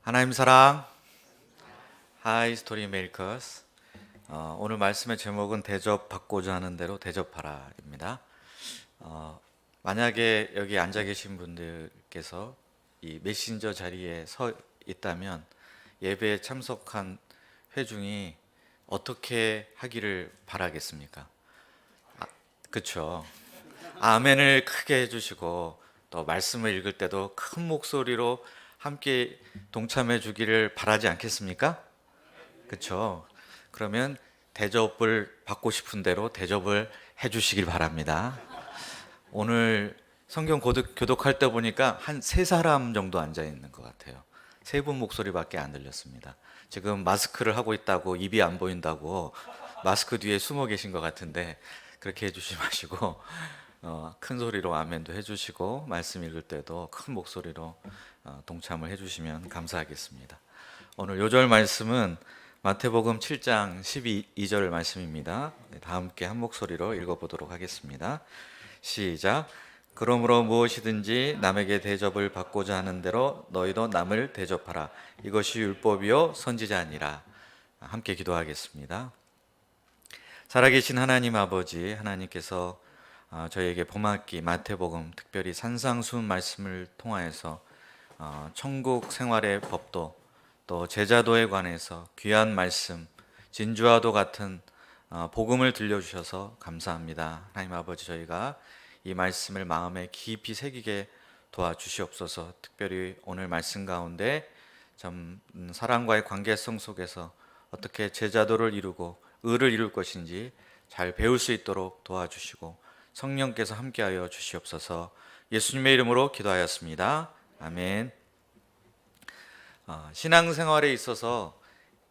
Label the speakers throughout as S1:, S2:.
S1: 하나님 사랑, 하이 스토리 메이커스. 오늘 말씀의 제목은 대접받고자 하는 대로 대접하라입니다. 만약에 여기 앉아 계신 분들께서 이 메신저 자리에 서 있다면 예배에 참석한 회중이 어떻게 하기를 바라겠습니까? 그렇죠. 아멘을 크게 해주시고 또 말씀을 읽을 때도 큰 목소리로 함께 동참해 주기를 바라지 않겠습니까? 그렇죠. 그러면 대접을 받고 싶은 대로 대접을 해 주시길 바랍니다. 오늘 성경 교독할 때 보니까 한 세 사람 정도 앉아 있는 것 같아요. 세 분 목소리밖에 안 들렸습니다. 지금 마스크를 하고 있다고 입이 안 보인다고 마스크 뒤에 숨어 계신 것 같은데 그렇게 해주지 마시고 큰 소리로 아멘도 해주시고 말씀 읽을 때도 큰 목소리로 동참을 해주시면 감사하겠습니다. 오늘 요절 말씀은 마태복음 7장 12절 말씀입니다. 다 함께 한 목소리로 읽어보도록 하겠습니다. 시작. 그러므로 무엇이든지 남에게 대접을 받고자 하는 대로 너희도 남을 대접하라. 이것이 율법이요 선지자니라. 함께 기도하겠습니다. 살아계신 하나님 아버지, 하나님께서 저희에게 봄학기 마태복음 특별히 산상수훈 말씀을 통하여서 천국 생활의 법도 또 제자도에 관해서 귀한 말씀, 진주와도 같은 복음을 들려주셔서 감사합니다. 하나님 아버지, 저희가 이 말씀을 마음에 깊이 새기게 도와주시옵소서. 특별히 오늘 말씀 가운데 좀 사랑과의 관계성 속에서 어떻게 제자도를 이루고 의를 이룰 것인지 잘 배울 수 있도록 도와주시고 성령께서 함께하여 주시옵소서. 예수님의 이름으로 기도하였습니다. 아멘. 신앙생활에 있어서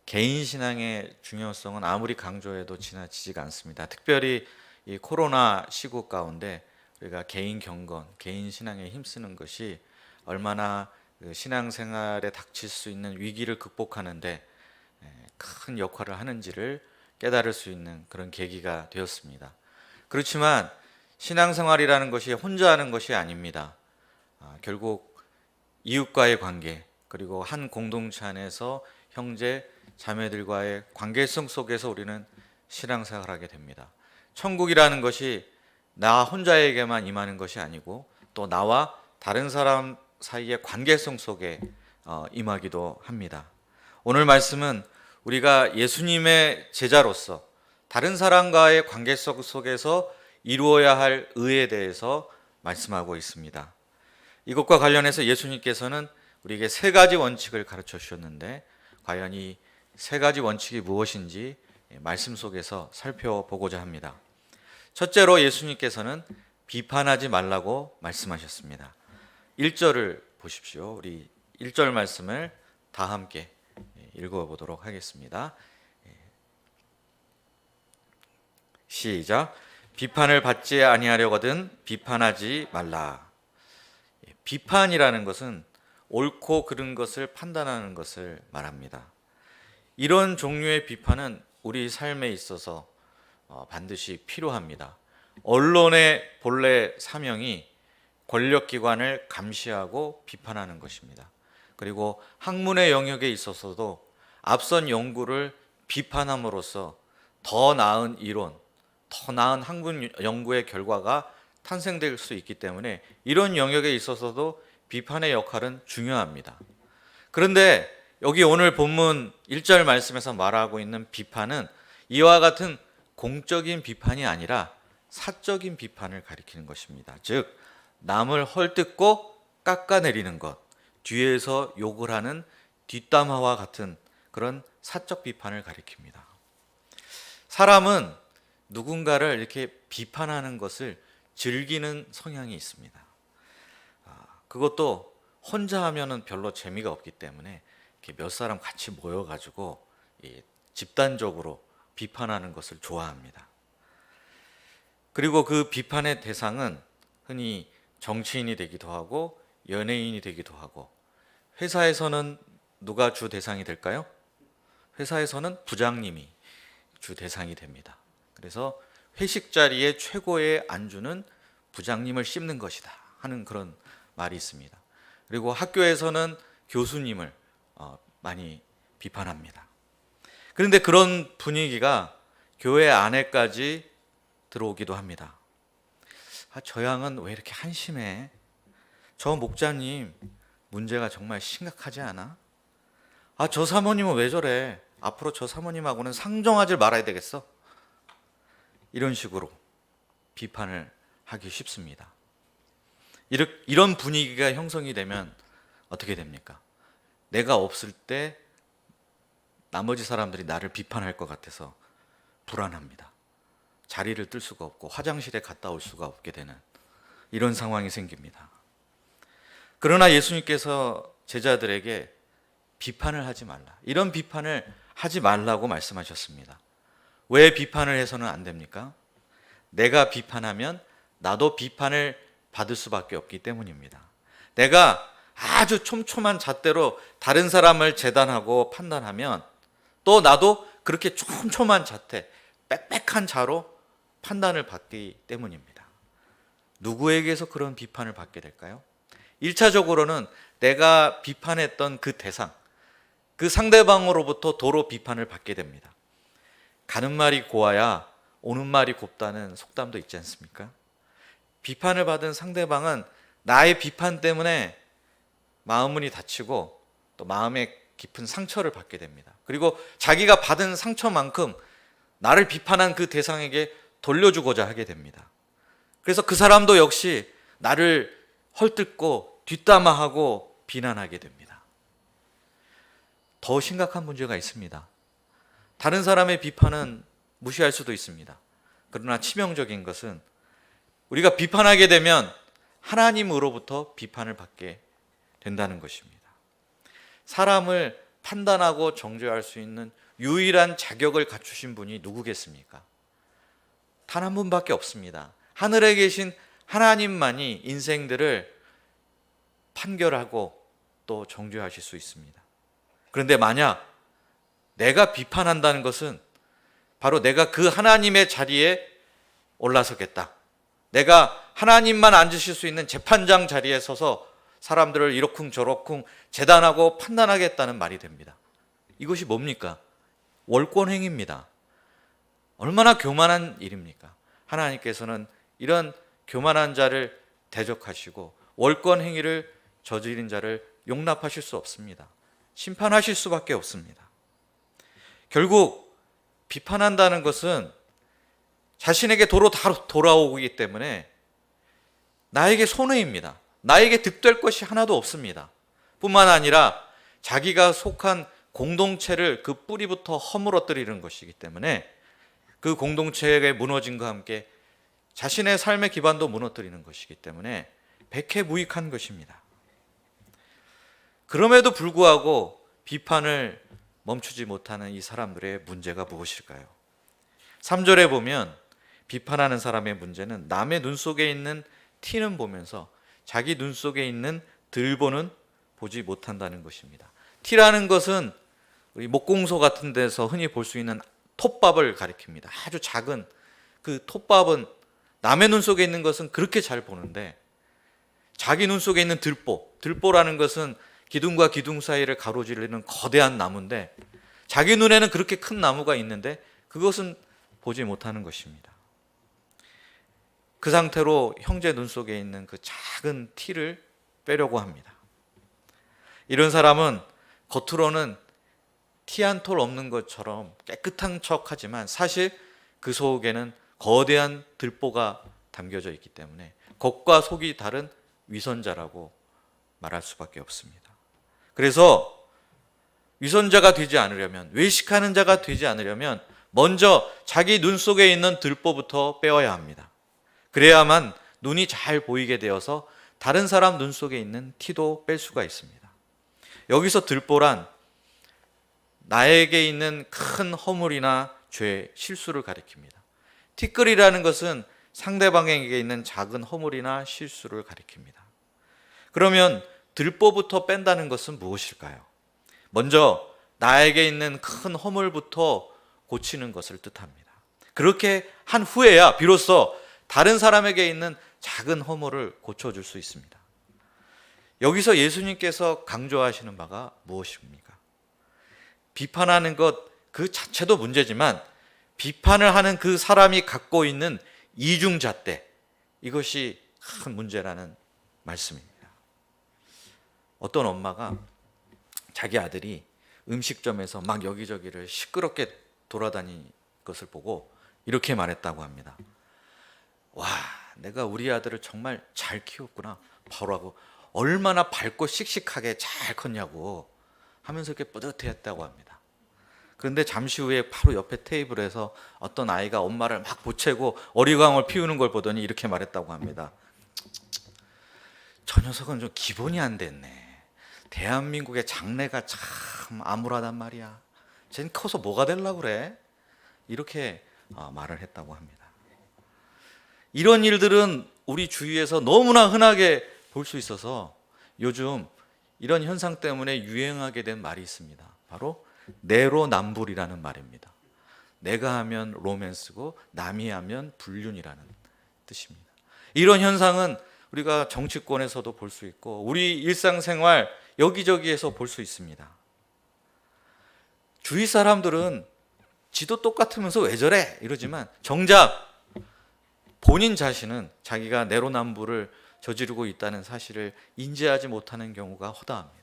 S1: 개인 신앙의 중요성은 아무리 강조해도 지나치지가 않습니다. 특별히 이 코로나 시국 가운데 우리가 개인 경건, 개인 신앙에 힘쓰는 것이 얼마나 신앙생활에 닥칠 수 있는 위기를 극복하는데 큰 역할을 하는지를 깨달을 수 있는 그런 계기가 되었습니다. 그렇지만 신앙생활이라는 것이 혼자 하는 것이 아닙니다. 결국 이웃과의 관계, 그리고 한 공동체 안에서 형제, 자매들과의 관계성 속에서 우리는 신앙생활을 하게 됩니다. 천국이라는 것이 나 혼자에게만 임하는 것이 아니고 또 나와 다른 사람 사이의 관계성 속에 임하기도 합니다. 오늘 말씀은 우리가 예수님의 제자로서 다른 사람과의 관계성 속에서 이루어야 할 의에 대해서 말씀하고 있습니다. 이것과 관련해서 예수님께서는 우리에게 세 가지 원칙을 가르쳐 주셨는데 과연 이 세 가지 원칙이 무엇인지 말씀 속에서 살펴보고자 합니다. 첫째로 예수님께서는 비판하지 말라고 말씀하셨습니다. 1절을 보십시오. 우리 1절 말씀을 다 함께 읽어보도록 하겠습니다. 시작. 비판을 받지 아니하려거든 비판하지 말라. 비판이라는 것은 옳고 그른 것을 판단하는 것을 말합니다. 이런 종류의 비판은 우리 삶에 있어서 반드시 필요합니다. 언론의 본래 사명이 권력기관을 감시하고 비판하는 것입니다. 그리고 학문의 영역에 있어서도 앞선 연구를 비판함으로써 더 나은 이론, 더 나은 학문 연구의 결과가 탄생될 수 있기 때문에 이런 영역에 있어서도 비판의 역할은 중요합니다. 그런데 여기 오늘 본문 1절 말씀에서 말하고 있는 비판은 이와 같은 공적인 비판이 아니라 사적인 비판을 가리키는 것입니다. 즉 남을 헐뜯고 깎아내리는 것, 뒤에서 욕을 하는 뒷담화와 같은 그런 사적 비판을 가리킵니다. 사람은 누군가를 이렇게 비판하는 것을 즐기는 성향이 있습니다. 그것도 혼자 하면은 별로 재미가 없기 때문에 이렇게 몇 사람 같이 모여가지고 집단적으로 비판하는 것을 좋아합니다. 그리고 그 비판의 대상은 흔히 정치인이 되기도 하고 연예인이 되기도 하고, 회사에서는 누가 주 대상이 될까요? 회사에서는 부장님이 주 대상이 됩니다. 그래서 회식 자리에 최고의 안주는 부장님을 씹는 것이다 하는 그런 말이 있습니다. 그리고 학교에서는 교수님을 많이 비판합니다. 그런데 그런 분위기가 교회 안에까지 들어오기도 합니다. 저 양은 왜 이렇게 한심해? 저 목자님 문제가 정말 심각하지 않아? 저 사모님은 왜 저래? 앞으로 저 사모님하고는 상종하지 말아야 되겠어? 이런 식으로 비판을 하기 쉽습니다. 이런 분위기가 형성이 되면 어떻게 됩니까? 내가 없을 때 나머지 사람들이 나를 비판할 것 같아서 불안합니다. 자리를 뜰 수가 없고 화장실에 갔다 올 수가 없게 되는 이런 상황이 생깁니다. 그러나 예수님께서 제자들에게 비판을 하지 말라, 이런 비판을 하지 말라고 말씀하셨습니다. 왜 비판을 해서는 안 됩니까? 내가 비판하면 나도 비판을 받을 수밖에 없기 때문입니다. 내가 아주 촘촘한 잣대로 다른 사람을 재단하고 판단하면 또 나도 그렇게 촘촘한 잣대, 빽빽한 자로 판단을 받기 때문입니다. 누구에게서 그런 비판을 받게 될까요? 1차적으로는 내가 비판했던 그 대상, 그 상대방으로부터 도로 비판을 받게 됩니다. 가는 말이 고와야 오는 말이 곱다는 속담도 있지 않습니까? 비판을 받은 상대방은 나의 비판 때문에 마음문이 닫히고 또 마음에 깊은 상처를 받게 됩니다. 그리고 자기가 받은 상처만큼 나를 비판한 그 대상에게 돌려주고자 하게 됩니다. 그래서 그 사람도 역시 나를 헐뜯고 뒷담화하고 비난하게 됩니다. 더 심각한 문제가 있습니다. 다른 사람의 비판은 무시할 수도 있습니다. 그러나 치명적인 것은 우리가 비판하게 되면 하나님으로부터 비판을 받게 된다는 것입니다. 사람을 판단하고 정죄할 수 있는 유일한 자격을 갖추신 분이 누구겠습니까? 단 한 분밖에 없습니다. 하늘에 계신 하나님만이 인생들을 판결하고 또 정죄하실 수 있습니다. 그런데 만약 내가 비판한다는 것은 바로 내가 그 하나님의 자리에 올라서겠다, 내가 하나님만 앉으실 수 있는 재판장 자리에 서서 사람들을 이러쿵저러쿵 재단하고 판단하겠다는 말이 됩니다. 이것이 뭡니까? 월권행위입니다. 얼마나 교만한 일입니까? 하나님께서는 이런 교만한 자를 대적하시고 월권행위를 저지른 자를 용납하실 수 없습니다. 심판하실 수밖에 없습니다. 결국 비판한다는 것은 자신에게 도로 다 돌아오기 때문에 나에게 손해입니다. 나에게 득될 것이 하나도 없습니다. 뿐만 아니라 자기가 속한 공동체를 그 뿌리부터 허물어뜨리는 것이기 때문에 그 공동체가 무너짐과 함께 자신의 삶의 기반도 무너뜨리는 것이기 때문에 백해무익한 것입니다. 그럼에도 불구하고 비판을 멈추지 못하는 이 사람들의 문제가 무엇일까요? 3절에 보면 비판하는 사람의 문제는 남의 눈 속에 있는 티는 보면서 자기 눈 속에 있는 들보는 보지 못한다는 것입니다. 티라는 것은 우리 목공소 같은 데서 흔히 볼 수 있는 톱밥을 가리킵니다. 아주 작은 그 톱밥은 남의 눈 속에 있는 것은 그렇게 잘 보는데 자기 눈 속에 있는 들보라는 것은 기둥과 기둥 사이를 가로지르는 거대한 나무인데 자기 눈에는 그렇게 큰 나무가 있는데 그것은 보지 못하는 것입니다. 그 상태로 형제 눈 속에 있는 그 작은 티를 빼려고 합니다. 이런 사람은 겉으로는 티 한 톨 없는 것처럼 깨끗한 척하지만 사실 그 속에는 거대한 들보가 담겨져 있기 때문에 겉과 속이 다른 위선자라고 말할 수밖에 없습니다. 그래서 위선자가 되지 않으려면, 외식하는 자가 되지 않으려면 먼저 자기 눈 속에 있는 들보부터 빼어야 합니다. 그래야만 눈이 잘 보이게 되어서 다른 사람 눈 속에 있는 티도 뺄 수가 있습니다. 여기서 들보란 나에게 있는 큰 허물이나 죄, 실수를 가리킵니다. 티끌이라는 것은 상대방에게 있는 작은 허물이나 실수를 가리킵니다. 그러면 들보부터 뺀다는 것은 무엇일까요? 먼저 나에게 있는 큰 허물부터 고치는 것을 뜻합니다. 그렇게 한 후에야 비로소 다른 사람에게 있는 작은 허물을 고쳐줄 수 있습니다. 여기서 예수님께서 강조하시는 바가 무엇입니까? 비판하는 것 그 자체도 문제지만 비판을 하는 그 사람이 갖고 있는 이중잣대, 이것이 큰 문제라는 말씀입니다. 어떤 엄마가 자기 아들이 음식점에서 막 여기저기를 시끄럽게 돌아다니는 것을 보고 이렇게 말했다고 합니다. 와, 내가 우리 아들을 정말 잘 키웠구나. 바로 하고 얼마나 밝고 씩씩하게 잘 컸냐고 하면서 이렇게 뿌듯해했다고 합니다. 그런데 잠시 후에 바로 옆에 테이블에서 어떤 아이가 엄마를 막 보채고 어리광을 피우는 걸 보더니 이렇게 말했다고 합니다. 저 녀석은 좀 기본이 안 됐네. 대한민국의 장래가 참 암울하단 말이야. 쟤는 커서 뭐가 되려고 그래? 이렇게 말을 했다고 합니다. 이런 일들은 우리 주위에서 너무나 흔하게 볼 수 있어서 요즘 이런 현상 때문에 유행하게 된 말이 있습니다. 바로 내로남불이라는 말입니다. 내가 하면 로맨스고 남이 하면 불륜이라는 뜻입니다. 이런 현상은 우리가 정치권에서도 볼 수 있고 우리 일상생활 여기저기에서 볼 수 있습니다. 주위 사람들은 지도 똑같으면서 왜 저래? 이러지만 정작 본인 자신은 자기가 내로남불을 저지르고 있다는 사실을 인지하지 못하는 경우가 허다합니다.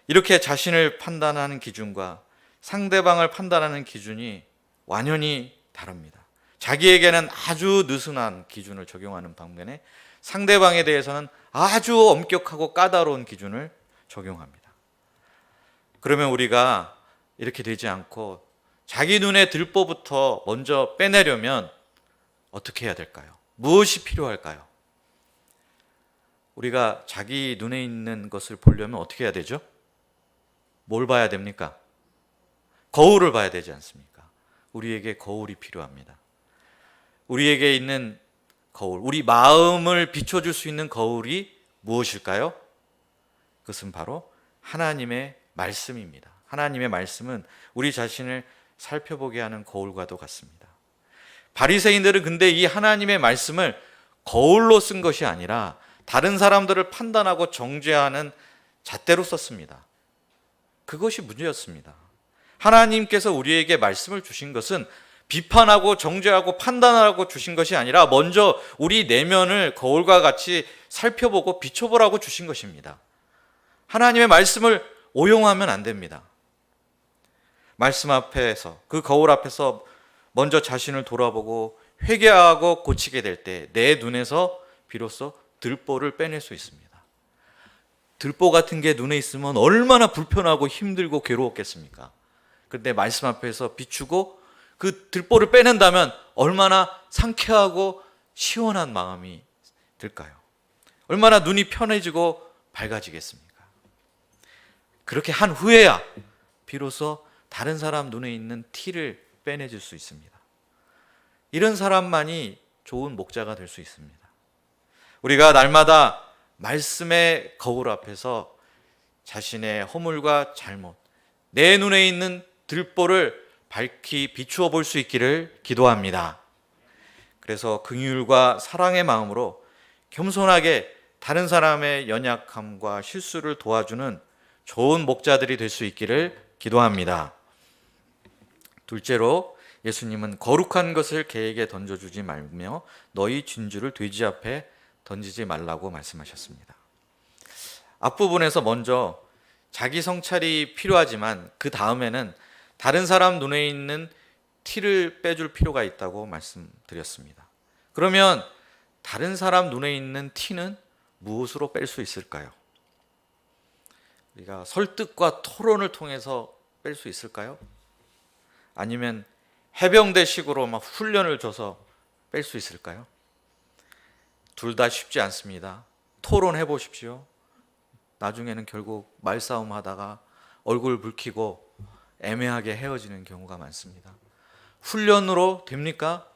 S1: 이렇게 자신을 판단하는 기준과 상대방을 판단하는 기준이 완연히 다릅니다. 자기에게는 아주 느슨한 기준을 적용하는 반면에 상대방에 대해서는 아주 엄격하고 까다로운 기준을 적용합니다. 그러면 우리가 이렇게 되지 않고 자기 눈에 들보부터 먼저 빼내려면 어떻게 해야 될까요? 무엇이 필요할까요? 우리가 자기 눈에 있는 것을 보려면 어떻게 해야 되죠? 뭘 봐야 됩니까? 거울을 봐야 되지 않습니까? 우리에게 거울이 필요합니다. 우리에게 있는 거울, 우리 마음을 비춰줄 수 있는 거울이 무엇일까요? 그것은 바로 하나님의 말씀입니다. 하나님의 말씀은 우리 자신을 살펴보게 하는 거울과도 같습니다. 바리새인들은 근데 이 하나님의 말씀을 거울로 쓴 것이 아니라 다른 사람들을 판단하고 정죄하는 잣대로 썼습니다. 그것이 문제였습니다. 하나님께서 우리에게 말씀을 주신 것은 비판하고 정죄하고 판단하고 주신 것이 아니라 먼저 우리 내면을 거울과 같이 살펴보고 비춰보라고 주신 것입니다. 하나님의 말씀을 오용하면 안 됩니다. 말씀 앞에서, 그 거울 앞에서 먼저 자신을 돌아보고 회개하고 고치게 될 때 내 눈에서 비로소 들보를 빼낼 수 있습니다. 들보 같은 게 눈에 있으면 얼마나 불편하고 힘들고 괴로웠겠습니까? 그런데 말씀 앞에서 비추고 그 들보를 빼낸다면 얼마나 상쾌하고 시원한 마음이 들까요? 얼마나 눈이 편해지고 밝아지겠습니까? 그렇게 한 후에야 비로소 다른 사람 눈에 있는 티를 빼내줄 수 있습니다. 이런 사람만이 좋은 목자가 될 수 있습니다. 우리가 날마다 말씀의 거울 앞에서 자신의 허물과 잘못, 내 눈에 있는 들보를 밝히 비추어 볼 수 있기를 기도합니다. 그래서 긍휼과 사랑의 마음으로 겸손하게 다른 사람의 연약함과 실수를 도와주는 좋은 목자들이 될 수 있기를 기도합니다. 둘째로 예수님은 거룩한 것을 개에게 던져주지 말며 너희 진주를 돼지 앞에 던지지 말라고 말씀하셨습니다. 앞부분에서 먼저 자기 성찰이 필요하지만 그 다음에는 다른 사람 눈에 있는 티를 빼줄 필요가 있다고 말씀드렸습니다. 그러면 다른 사람 눈에 있는 티는 무엇으로 뺄 수 있을까요? 우리가 설득과 토론을 통해서 뺄 수 있을까요? 아니면 해병대식으로 막 훈련을 줘서 뺄 수 있을까요? 둘 다 쉽지 않습니다. 토론해 보십시오. 나중에는 결국 말싸움 하다가 얼굴 붉히고 애매하게 헤어지는 경우가 많습니다. 훈련으로 됩니까?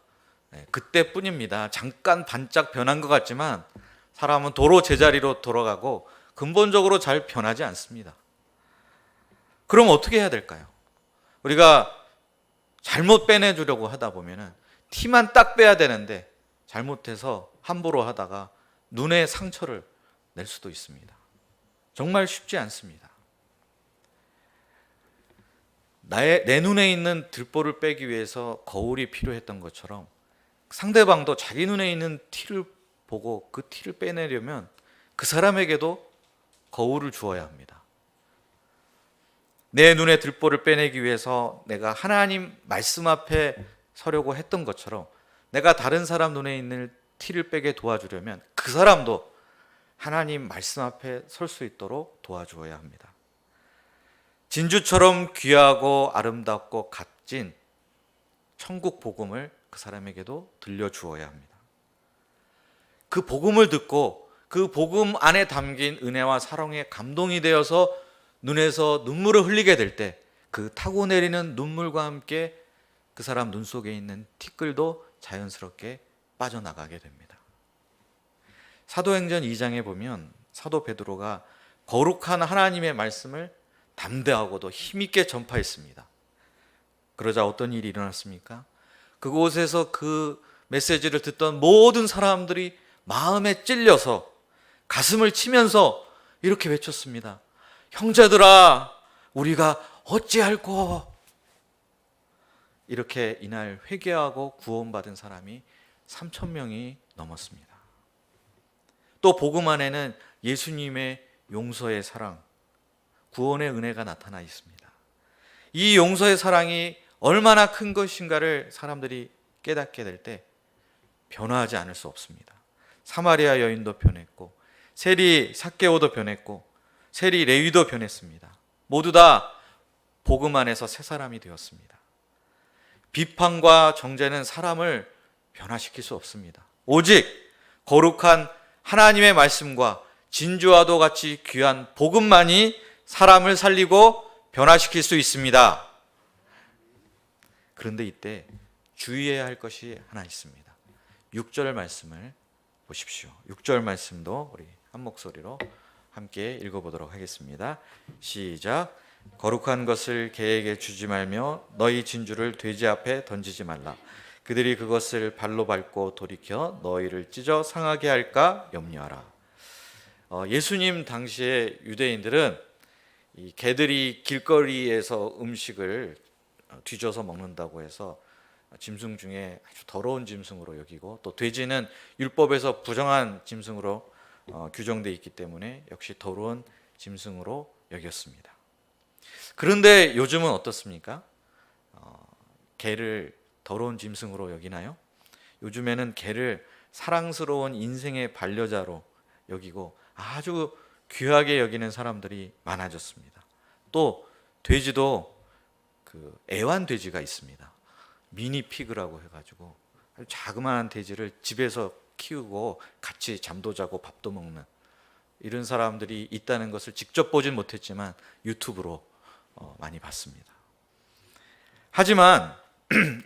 S1: 네, 그때뿐입니다. 잠깐 반짝 변한 것 같지만 사람은 도로 제자리로 돌아가고 근본적으로 잘 변하지 않습니다. 그럼 어떻게 해야 될까요? 우리가 잘못 빼내주려고 하다 보면은 티만 딱 빼야 되는데 잘못해서 함부로 하다가 눈에 상처를 낼 수도 있습니다. 정말 쉽지 않습니다. 내 눈에 있는 들보를 빼기 위해서 거울이 필요했던 것처럼 상대방도 자기 눈에 있는 티를 보고 그 티를 빼내려면 그 사람에게도 거울을 주어야 합니다. 내 눈에 들보를 빼내기 위해서 내가 하나님 말씀 앞에 서려고 했던 것처럼 내가 다른 사람 눈에 있는 티를 빼게 도와주려면 그 사람도 하나님 말씀 앞에 설 수 있도록 도와주어야 합니다. 진주처럼 귀하고 아름답고 값진 천국 복음을 그 사람에게도 들려주어야 합니다. 그 복음을 듣고 그 복음 안에 담긴 은혜와 사랑에 감동이 되어서 눈에서 눈물을 흘리게 될 때 그 타고 내리는 눈물과 함께 그 사람 눈 속에 있는 티끌도 자연스럽게 빠져나가게 됩니다. 사도행전 2장에 보면 사도 베드로가 거룩한 하나님의 말씀을 담대하고도 힘있게 전파했습니다. 그러자 어떤 일이 일어났습니까? 그곳에서 그 메시지를 듣던 모든 사람들이 마음에 찔려서 가슴을 치면서 이렇게 외쳤습니다. 형제들아, 우리가 어찌할꼬? 이렇게 이날 회개하고 구원받은 사람이 3,000명이 넘었습니다. 또 복음 안에는 예수님의 용서의 사랑, 구원의 은혜가 나타나 있습니다. 이 용서의 사랑이 얼마나 큰 것인가를 사람들이 깨닫게 될 때 변화하지 않을 수 없습니다. 사마리아 여인도 변했고 세리 삭개오도 변했고 세리 레위도 변했습니다. 모두 다 복음 안에서 새 사람이 되었습니다. 비판과 정죄는 사람을 변화시킬 수 없습니다. 오직 거룩한 하나님의 말씀과 진주와도 같이 귀한 복음만이 사람을 살리고 변화시킬 수 있습니다. 그런데 이때 주의해야 할 것이 하나 있습니다. 6절 말씀을 보십시오. 6절 말씀도 우리 한 목소리로 함께 읽어보도록 하겠습니다. 시작. 거룩한 것을 개에게 주지 말며 너희 진주를 돼지 앞에 던지지 말라. 그들이 그것을 발로 밟고 돌이켜 너희를 찢어 상하게 할까 염려하라. 예수님 당시에 유대인들은 이 개들이 길거리에서 음식을 뒤져서 먹는다고 해서 짐승 중에 아주 더러운 짐승으로 여기고 또 돼지는 율법에서 부정한 짐승으로 규정되어 있기 때문에 역시 더러운 짐승으로 여겼습니다. 그런데 요즘은 어떻습니까? 개를 더러운 짐승으로 여기나요? 요즘에는 개를 사랑스러운 인생의 반려자로 여기고 아주 귀하게 여기는 사람들이 많아졌습니다. 또 돼지도 그 애완돼지가 있습니다. 미니 피그라고 해가지고 아주 자그마한 돼지를 집에서 키우고 같이 잠도 자고 밥도 먹는 이런 사람들이 있다는 것을 직접 보진 못했지만 유튜브로 많이 봤습니다. 하지만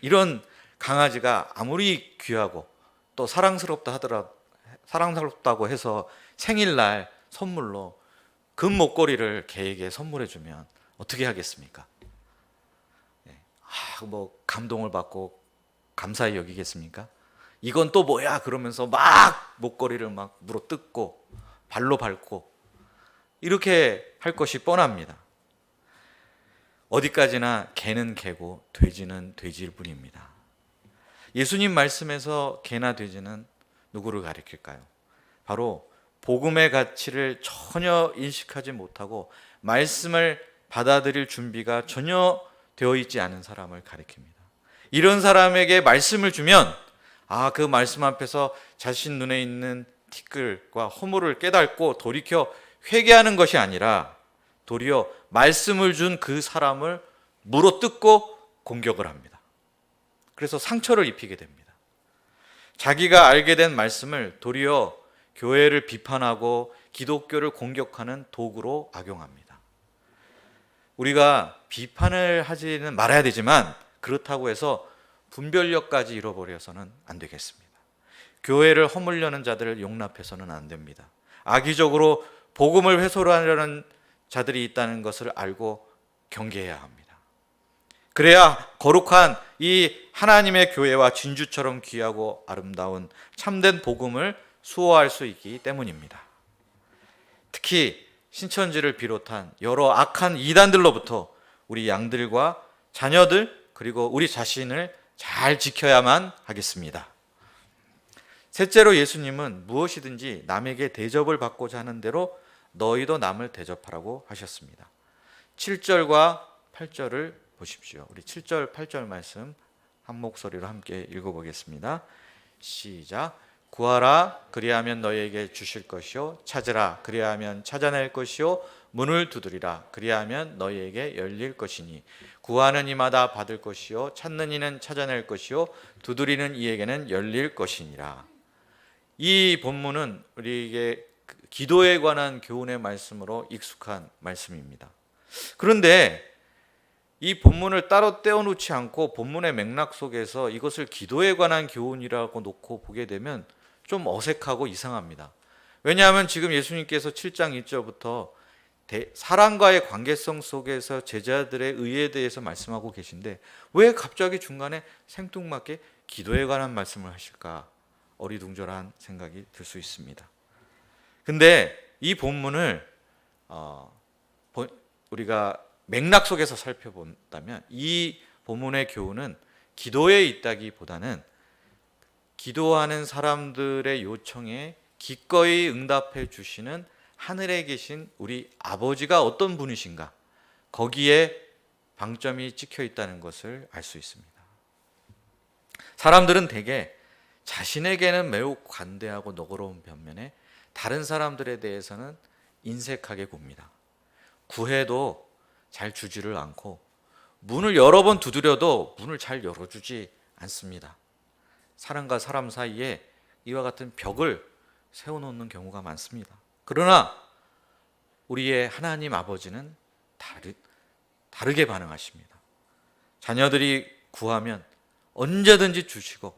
S1: 이런 강아지가 아무리 귀하고 또 사랑스럽다고 해서 생일날 선물로 금 목걸이를 개에게 선물해 주면 어떻게 하겠습니까? 뭐 감동을 받고 감사히 여기겠습니까? 이건 또 뭐야? 그러면서 막 목걸이를 막 물어 뜯고 발로 밟고 이렇게 할 것이 뻔합니다. 어디까지나 개는 개고 돼지는 돼지일 뿐입니다. 예수님 말씀에서 개나 돼지는 누구를 가리킬까요? 바로 복음의 가치를 전혀 인식하지 못하고 말씀을 받아들일 준비가 전혀 되어 있지 않은 사람을 가리킵니다. 이런 사람에게 말씀을 주면 그 말씀 앞에서 자신 눈에 있는 티끌과 허물을 깨닫고 돌이켜 회개하는 것이 아니라 도리어 말씀을 준 그 사람을 물어뜯고 공격을 합니다. 그래서 상처를 입히게 됩니다. 자기가 알게 된 말씀을 도리어 교회를 비판하고 기독교를 공격하는 도구로 악용합니다. 우리가 비판을 하지는 말아야 되지만 그렇다고 해서 분별력까지 잃어버려서는 안 되겠습니다. 교회를 허물려는 자들을 용납해서는 안 됩니다. 악의적으로 복음을 훼손하려는 자들이 있다는 것을 알고 경계해야 합니다. 그래야 거룩한 이 하나님의 교회와 진주처럼 귀하고 아름다운 참된 복음을 수호할 수 있기 때문입니다. 특히 신천지를 비롯한 여러 악한 이단들로부터 우리 양들과 자녀들 그리고 우리 자신을 잘 지켜야만 하겠습니다. 셋째로 예수님은 무엇이든지 남에게 대접을 받고자 하는 대로 너희도 남을 대접하라고 하셨습니다. 7절과 8절을 보십시오. 우리 7절, 8절 말씀 한 목소리로 함께 읽어보겠습니다. 시작. 구하라 그리하면 너희에게 주실 것이요 찾으라 그리하면 찾아낼 것이요 문을 두드리라 그리하면 너희에게 열릴 것이니 구하는 이마다 받을 것이요 찾는 이는 찾아낼 것이요 두드리는 이에게는 열릴 것이니라. 이 본문은 우리에게 기도에 관한 교훈의 말씀으로 익숙한 말씀입니다. 그런데 이 본문을 따로 떼어놓지 않고 본문의 맥락 속에서 이것을 기도에 관한 교훈이라고 놓고 보게 되면 좀 어색하고 이상합니다. 왜냐하면 지금 예수님께서 7장 1절부터 사람과의 관계성 속에서 제자들의 의에 대해서 말씀하고 계신데 왜 갑자기 중간에 생뚱맞게 기도에 관한 말씀을 하실까? 어리둥절한 생각이 들 수 있습니다. 근데 이 본문을 우리가 맥락 속에서 살펴본다면 이 본문의 교훈은 기도에 있다기보다는 기도하는 사람들의 요청에 기꺼이 응답해 주시는 하늘에 계신 우리 아버지가 어떤 분이신가, 거기에 방점이 찍혀 있다는 것을 알 수 있습니다. 사람들은 대개 자신에게는 매우 관대하고 너그러운 반면에 다른 사람들에 대해서는 인색하게 굽니다. 구해도 잘 주지를 않고 문을 여러 번 두드려도 문을 잘 열어주지 않습니다. 사람과 사람 사이에 이와 같은 벽을 세워놓는 경우가 많습니다. 그러나 우리의 하나님 아버지는 다르게 반응하십니다. 자녀들이 구하면 언제든지 주시고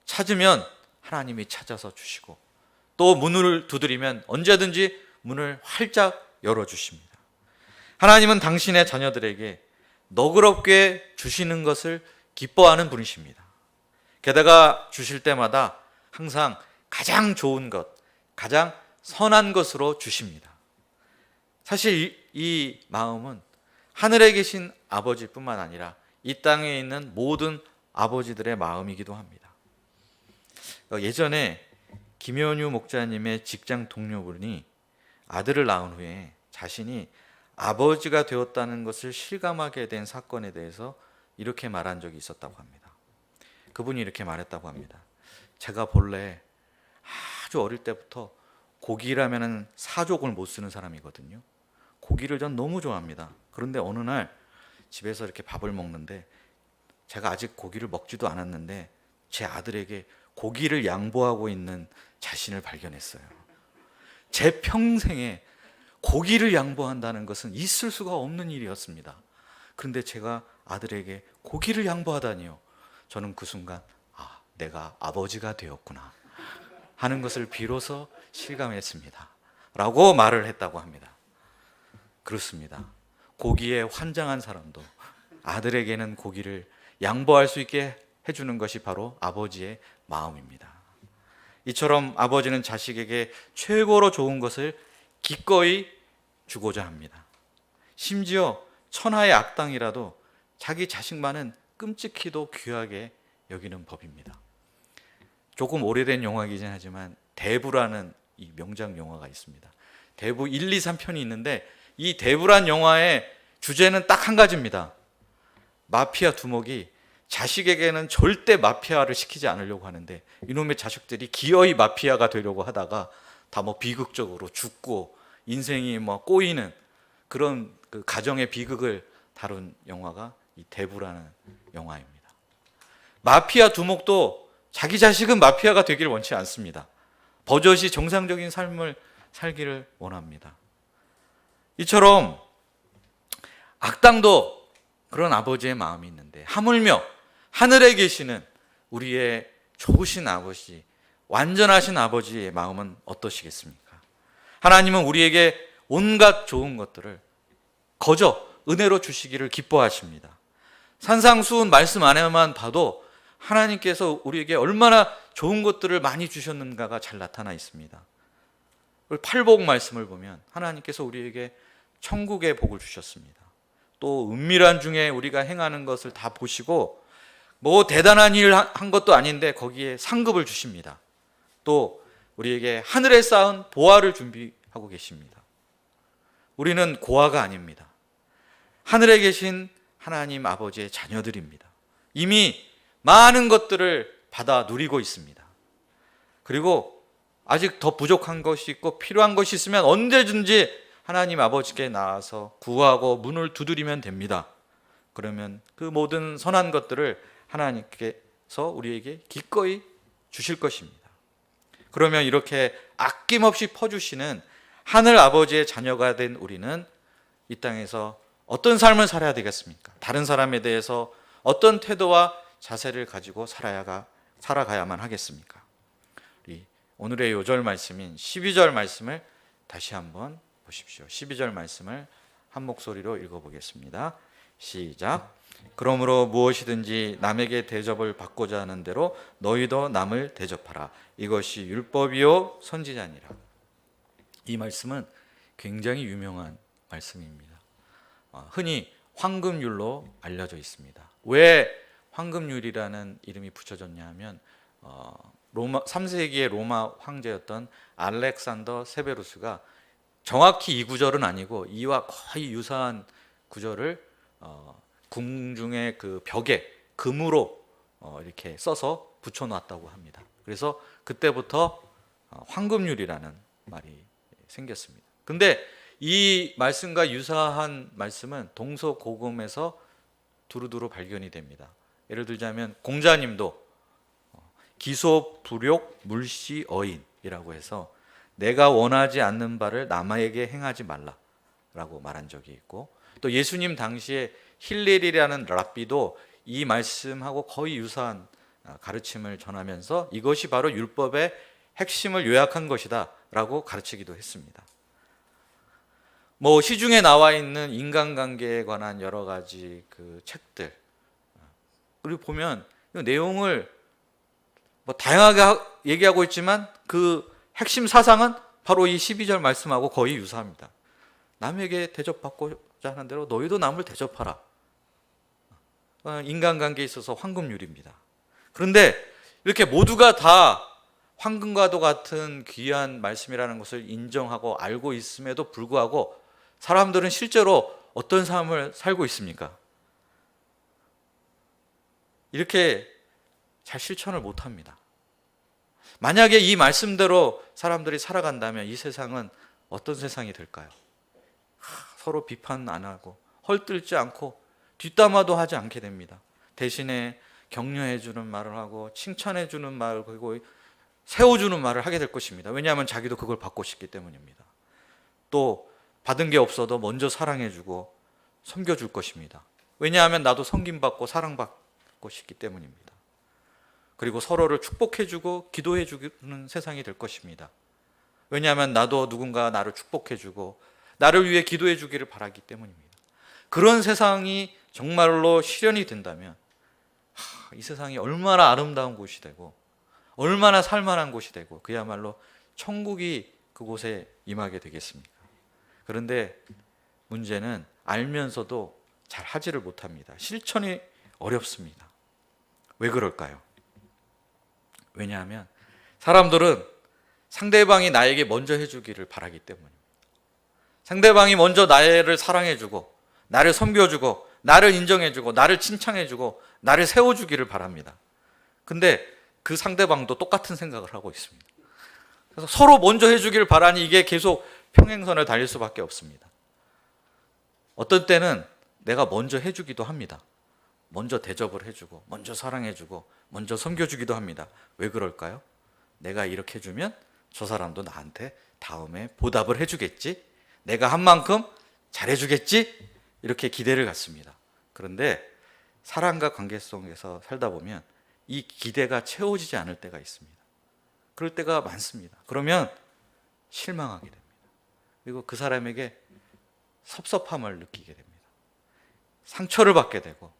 S1: 찾으면 하나님이 찾아서 주시고 또 문을 두드리면 언제든지 문을 활짝 열어주십니다. 하나님은 당신의 자녀들에게 너그럽게 주시는 것을 기뻐하는 분이십니다. 게다가 주실 때마다 항상 가장 좋은 것, 가장 선한 것으로 주십니다. 사실 이 마음은 하늘에 계신 아버지뿐만 아니라 이 땅에 있는 모든 아버지들의 마음이기도 합니다. 예전에 김현유 목사님의 직장 동료분이 아들을 낳은 후에 자신이 아버지가 되었다는 것을 실감하게 된 사건에 대해서 이렇게 말한 적이 있었다고 합니다. 그분이 이렇게 말했다고 합니다. 제가 본래 아주 어릴 때부터 고기라면 사족을 못 쓰는 사람이거든요. 고기를 전 너무 좋아합니다. 그런데 어느 날 집에서 이렇게 밥을 먹는데 제가 아직 고기를 먹지도 않았는데 제 아들에게 고기를 양보하고 있는 자신을 발견했어요. 제 평생에 고기를 양보한다는 것은 있을 수가 없는 일이었습니다. 그런데 제가 아들에게 고기를 양보하다니요. 저는 그 순간 내가 아버지가 되었구나 하는 것을 비로소 실감했습니다. 라고 말을 했다고 합니다. 그렇습니다. 고기에 환장한 사람도 아들에게는 고기를 양보할 수 있게 해주는 것이 바로 아버지의 마음입니다. 이처럼 아버지는 자식에게 최고로 좋은 것을 기꺼이 주고자 합니다. 심지어 천하의 악당이라도 자기 자식만은 끔찍히도 귀하게 여기는 법입니다. 조금 오래된 영화이긴 하지만 대부라는 이 명작 영화가 있습니다. 대부 1, 2, 3편이 있는데 이 대부란 영화의 주제는 딱 한 가지입니다. 마피아 두목이 자식에게는 절대 마피아를 시키지 않으려고 하는데 이놈의 자식들이 기어이 마피아가 되려고 하다가 다 비극적으로 죽고 인생이 꼬이는 그런 그 가정의 비극을 다룬 영화가 이 대부라는 영화입니다. 마피아 두목도 자기 자식은 마피아가 되길 원치 않습니다. 버젓이 정상적인 삶을 살기를 원합니다. 이처럼 악당도 그런 아버지의 마음이 있는데 하물며 하늘에 계시는 우리의 좋으신 아버지, 완전하신 아버지의 마음은 어떠시겠습니까? 하나님은 우리에게 온갖 좋은 것들을 거저 은혜로 주시기를 기뻐하십니다. 산상수훈 말씀 안에만 봐도 하나님께서 우리에게 얼마나 좋은 것들을 많이 주셨는가가 잘 나타나 있습니다. 팔복 말씀을 보면 하나님께서 우리에게 천국의 복을 주셨습니다. 또 은밀한 중에 우리가 행하는 것을 다 보시고 뭐 대단한 일 한 것도 아닌데 거기에 상급을 주십니다. 또 우리에게 하늘에 쌓은 보화를 준비하고 계십니다. 우리는 고아가 아닙니다. 하늘에 계신 하나님 아버지의 자녀들입니다. 이미 많은 것들을 받아 누리고 있습니다. 그리고 아직 더 부족한 것이 있고 필요한 것이 있으면 언제든지 하나님 아버지께 나와서 구하고 문을 두드리면 됩니다. 그러면 그 모든 선한 것들을 하나님께서 우리에게 기꺼이 주실 것입니다. 그러면 이렇게 아낌없이 퍼주시는 하늘 아버지의 자녀가 된 우리는 이 땅에서 어떤 삶을 살아야 되겠습니까? 다른 사람에 대해서 어떤 태도와 자세를 가지고 살아가야만 하겠습니까? 우리 오늘의 요절 말씀인 12절 말씀을 다시 한번 보십시오. 12절 말씀을 한 목소리로 읽어보겠습니다. 시작. 그러므로 무엇이든지 남에게 대접을 받고자 하는 대로 너희도 남을 대접하라. 이것이 율법이요 선지자니라. 이 말씀은 굉장히 유명한 말씀입니다. 흔히 황금률로 알려져 있습니다. 왜 황금률이라는 이름이 붙여졌냐 하면 3세기의 로마 황제였던 알렉산더 세베루스가 정확히 이 구절은 아니고 이와 거의 유사한 구절을 궁중의 그 벽에 금으로 이렇게 써서 붙여놨다고 합니다. 그래서 그때부터 황금률이라는 말이 생겼습니다. 근데 이 말씀과 유사한 말씀은 동서고금에서 두루두루 발견이 됩니다. 예를 들자면 공자님도 기소, 불욕, 물시, 어인이라고 해서 내가 원하지 않는 바를 남에게 행하지 말라라고 말한 적이 있고, 또 예수님 당시에 힐렐이라는 랍비도 이 말씀하고 거의 유사한 가르침을 전하면서 이것이 바로 율법의 핵심을 요약한 것이다 라고 가르치기도 했습니다. 시중에 나와 있는 인간관계에 관한 여러 가지 그 책들, 그리고 보면 내용을 다양하게 얘기하고 있지만 그 핵심 사상은 바로 이 12절 말씀하고 거의 유사합니다. 남에게 대접받고자 하는 대로 너희도 남을 대접하라. 인간관계에 있어서 황금률입니다. 그런데 이렇게 모두가 다 황금과도 같은 귀한 말씀이라는 것을 인정하고 알고 있음에도 불구하고 사람들은 실제로 어떤 삶을 살고 있습니까? 이렇게 잘 실천을 못합니다. 만약에 이 말씀대로 사람들이 살아간다면 이 세상은 어떤 세상이 될까요? 서로 비판 안 하고 헐뜯지 않고 뒷담화도 하지 않게 됩니다. 대신에 격려해 주는 말을 하고 칭찬해 주는 말을, 그리고 세워주는 말을 하게 될 것입니다. 왜냐하면 자기도 그걸 받고 싶기 때문입니다. 또 받은 게 없어도 먼저 사랑해 주고 섬겨줄 것입니다. 왜냐하면 나도 섬김받고 사랑받고 싶기 때문입니다. 그리고 서로를 축복해 주고 기도해 주는 세상이 될 것입니다. 왜냐하면 나도 누군가 나를 축복해 주고 나를 위해 기도해 주기를 바라기 때문입니다. 그런 세상이 정말로 실현이 된다면 이 세상이 얼마나 아름다운 곳이 되고 얼마나 살만한 곳이 되고 그야말로 천국이 그곳에 임하게 되겠습니까? 그런데 문제는 알면서도 잘 하지를 못합니다. 실천이 어렵습니다. 왜 그럴까요? 왜냐하면 사람들은 상대방이 나에게 먼저 해주기를 바라기 때문입니다. 상대방이 먼저 나를 사랑해주고 나를 섬겨주고 나를 인정해주고 나를 칭찬해주고 나를 세워주기를 바랍니다. 근데 그 상대방도 똑같은 생각을 하고 있습니다. 그래서 서로 먼저 해주기를 바라니 이게 계속 평행선을 달릴 수밖에 없습니다. 어떤 때는 내가 먼저 해주기도 합니다. 먼저 대접을 해주고 먼저 사랑해주고 먼저 섬겨주기도 합니다. 왜 그럴까요? 내가 이렇게 해주면 저 사람도 나한테 다음에 보답을 해주겠지? 내가 한 만큼 잘해주겠지? 이렇게 기대를 갖습니다. 그런데 사랑과 관계 속에서 살다 보면 이 기대가 채워지지 않을 때가 있습니다. 그럴 때가 많습니다. 그러면 실망하게 됩니다. 그리고 그 사람에게 섭섭함을 느끼게 됩니다. 상처를 받게 되고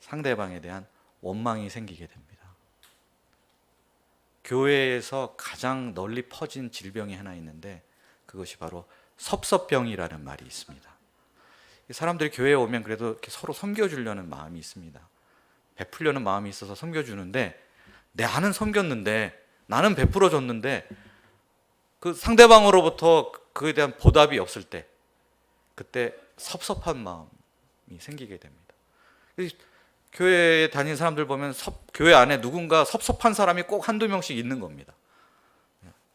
S1: 상대방에 대한 원망이 생기게 됩니다. 교회에서 가장 널리 퍼진 질병이 하나 있는데 그것이 바로 섭섭병이라는 말이 있습니다. 사람들이 교회에 오면 그래도 이렇게 서로 섬겨주려는 마음이 있습니다. 베풀려는 마음이 있어서 섬겨주는데, 나는 섬겼는데, 나는 베풀어 줬는데 그 상대방으로부터 그에 대한 보답이 없을 때, 그때 섭섭한 마음이 생기게 됩니다. 교회에 다니는 사람들 보면 교회 안에 누군가 섭섭한 사람이 꼭 한두 명씩 있는 겁니다.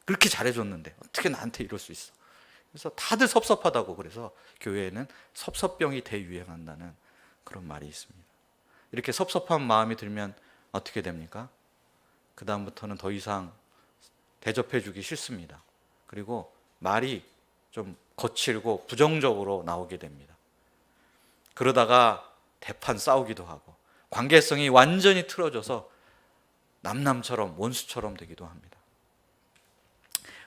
S1: 그렇게 잘해줬는데 어떻게 나한테 이럴 수 있어. 그래서 다들 섭섭하다고, 그래서 교회에는 섭섭병이 대유행한다는 그런 말이 있습니다. 이렇게 섭섭한 마음이 들면 어떻게 됩니까? 그 다음부터는 더 이상 대접해 주기 싫습니다. 그리고 말이 좀 거칠고 부정적으로 나오게 됩니다. 그러다가 대판 싸우기도 하고 관계성이 완전히 틀어져서 남남처럼 원수처럼 되기도 합니다.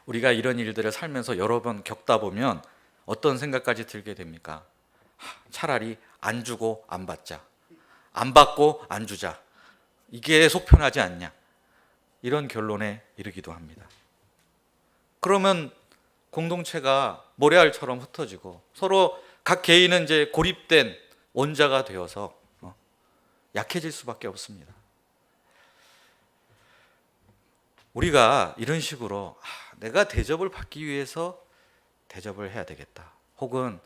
S1: 우리가 이런 일들을 살면서 여러 번 겪다 보면 어떤 생각까지 들게 됩니까? 차라리 안 주고 안 받자, 안 받고 안 주자, 이게 속 편하지 않냐, 이런 결론에 이르기도 합니다. 그러면 공동체가 모래알처럼 흩어지고 서로 각 개인은 이제 고립된 원자가 되어서 약해질 수밖에 없습니다. 우리가 이런 식으로 내가 대접을 받기 위해서 대접을 해야 되겠다, 혹은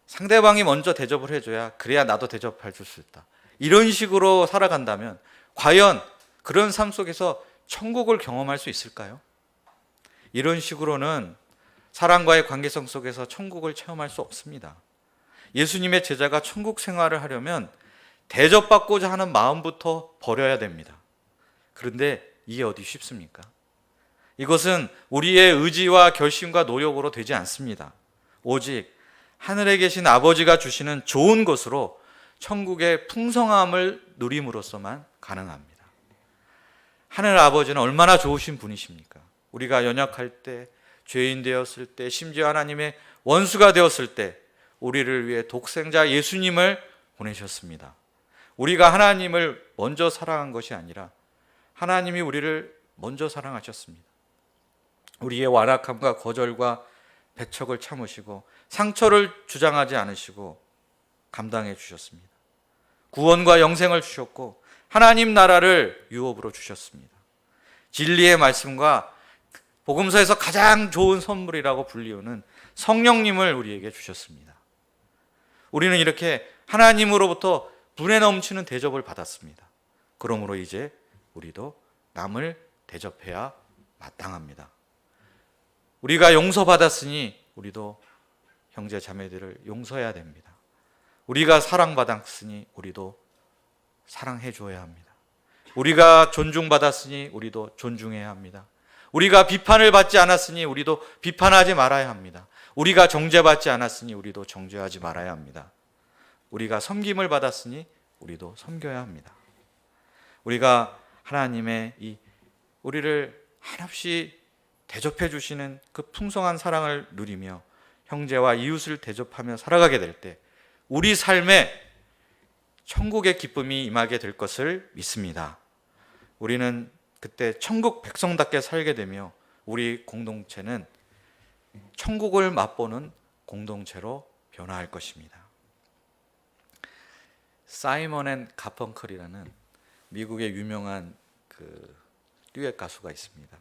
S1: 상대방이 먼저 대접을 해줘야 그래야 나도 대접해 줄 수 있다, 이런 식으로 살아간다면 과연 그런 삶 속에서 천국을 경험할 수 있을까요? 이런 식으로는 사람과의 관계성 속에서 천국을 체험할 수 없습니다. 예수님의 제자가 천국 생활을 하려면 대접받고자 하는 마음부터 버려야 됩니다. 그런데 이게 어디 쉽습니까? 이것은 우리의 의지와 결심과 노력으로 되지 않습니다. 오직 하늘에 계신 아버지가 주시는 좋은 것으로 천국의 풍성함을 누림으로써만 가능합니다. 하늘 아버지는 얼마나 좋으신 분이십니까? 우리가 연약할 때, 죄인 되었을 때, 심지어 하나님의 원수가 되었을 때 우리를 위해 독생자 예수님을 보내셨습니다. 우리가 하나님을 먼저 사랑한 것이 아니라 하나님이 우리를 먼저 사랑하셨습니다. 우리의 완악함과 거절과 배척을 참으시고 상처를 주장하지 않으시고 감당해 주셨습니다. 구원과 영생을 주셨고 하나님 나라를 유업으로 주셨습니다. 진리의 말씀과 복음서에서 가장 좋은 선물이라고 불리우는 성령님을 우리에게 주셨습니다. 우리는 이렇게 하나님으로부터 분에 넘치는 대접을 받았습니다. 그러므로 이제 우리도 남을 대접해야 마땅합니다. 우리가 용서받았으니 우리도 형제 자매들을 용서해야 됩니다. 우리가 사랑받았으니 우리도 사랑해 줘야 합니다. 우리가 존중받았으니 우리도 존중해야 합니다. 우리가 비판을 받지 않았으니 우리도 비판하지 말아야 합니다. 우리가 정죄받지 않았으니 우리도 정죄하지 말아야 합니다. 우리가 섬김을 받았으니 우리도 섬겨야 합니다. 우리가 하나님의 우리를 한없이 대접해 주시는 그 풍성한 사랑을 누리며 형제와 이웃을 대접하며 살아가게 될 때 우리 삶에 천국의 기쁨이 임하게 될 것을 믿습니다. 우리는 그때 천국 백성답게 살게 되며 우리 공동체는 천국을 맛보는 공동체로 변화할 것입니다. 사이먼 앤 가펑클이라는 미국의 유명한 듀엣 가수가 있습니다.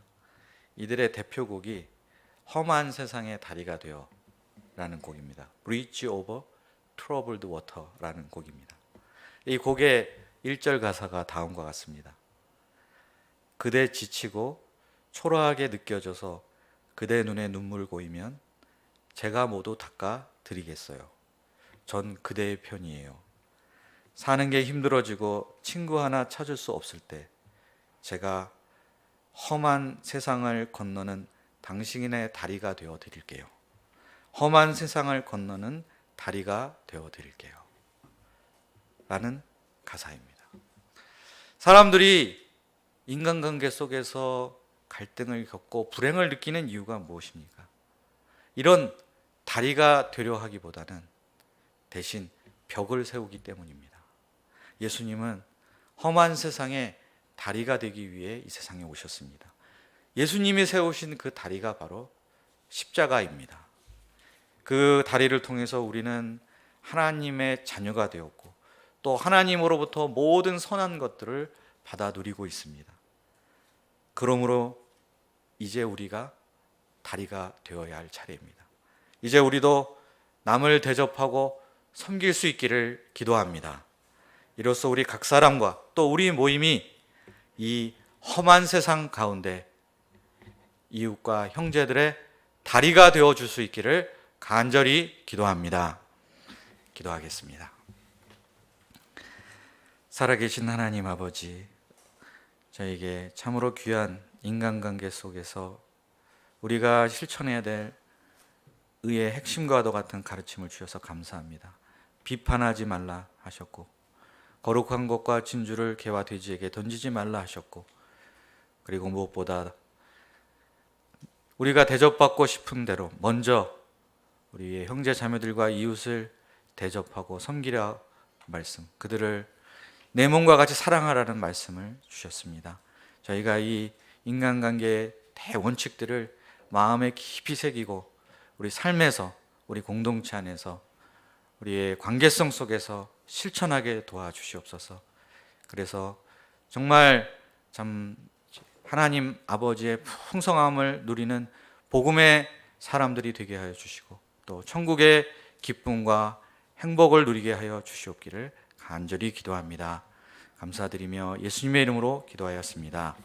S1: 이들의 대표곡이 험한 세상의 다리가 되어 라는 곡입니다. Bridge over troubled water라는 곡입니다. 이 곡의 1절 가사가 다음과 같습니다. 그대 지치고 초라하게 느껴져서 그대 눈에 눈물 고이면 제가 모두 닦아 드리겠어요. 전 그대의 편이에요. 사는 게 힘들어지고 친구 하나 찾을 수 없을 때 제가 험한 세상을 건너는 당신의 다리가 되어 드릴게요. 험한 세상을 건너는 다리가 되어 드릴게요. 라는 가사입니다. 사람들이 인간관계 속에서 갈등을 겪고 불행을 느끼는 이유가 무엇입니까? 이런 다리가 되려 하기보다는 대신 벽을 세우기 때문입니다. 예수님은 험한 세상에 다리가 되기 위해 이 세상에 오셨습니다. 예수님이 세우신 그 다리가 바로 십자가입니다. 그 다리를 통해서 우리는 하나님의 자녀가 되었고 또 하나님으로부터 모든 선한 것들을 받아 누리고 있습니다. 그러므로 이제 우리가 다리가 되어야 할 차례입니다. 이제 우리도 남을 대접하고 섬길 수 있기를 기도합니다. 이로써 우리 각 사람과 또 우리 모임이 이 험한 세상 가운데 이웃과 형제들의 다리가 되어 줄 수 있기를 간절히 기도합니다. 기도하겠습니다. 살아계신 하나님 아버지, 저에게 참으로 귀한 인간관계 속에서 우리가 실천해야 될 의의 핵심과도 같은 가르침을 주셔서 감사합니다. 비판하지 말라 하셨고 거룩한 것과 진주를 개와 돼지에게 던지지 말라 하셨고, 그리고 무엇보다 우리가 대접받고 싶은 대로 먼저 우리의 형제 자매들과 이웃을 대접하고 섬기라 말씀, 그들을 내 몸과 같이 사랑하라는 말씀을 주셨습니다. 저희가 이 인간관계의 대원칙들을 마음에 깊이 새기고 우리 삶에서, 우리 공동체 안에서, 우리의 관계성 속에서 실천하게 도와주시옵소서. 그래서 정말 참 하나님 아버지의 풍성함을 누리는 복음의 사람들이 되게 하여 주시고 또 천국의 기쁨과 행복을 누리게 하여 주시옵기를 간절히 기도합니다. 감사드리며 예수님의 이름으로 기도하였습니다.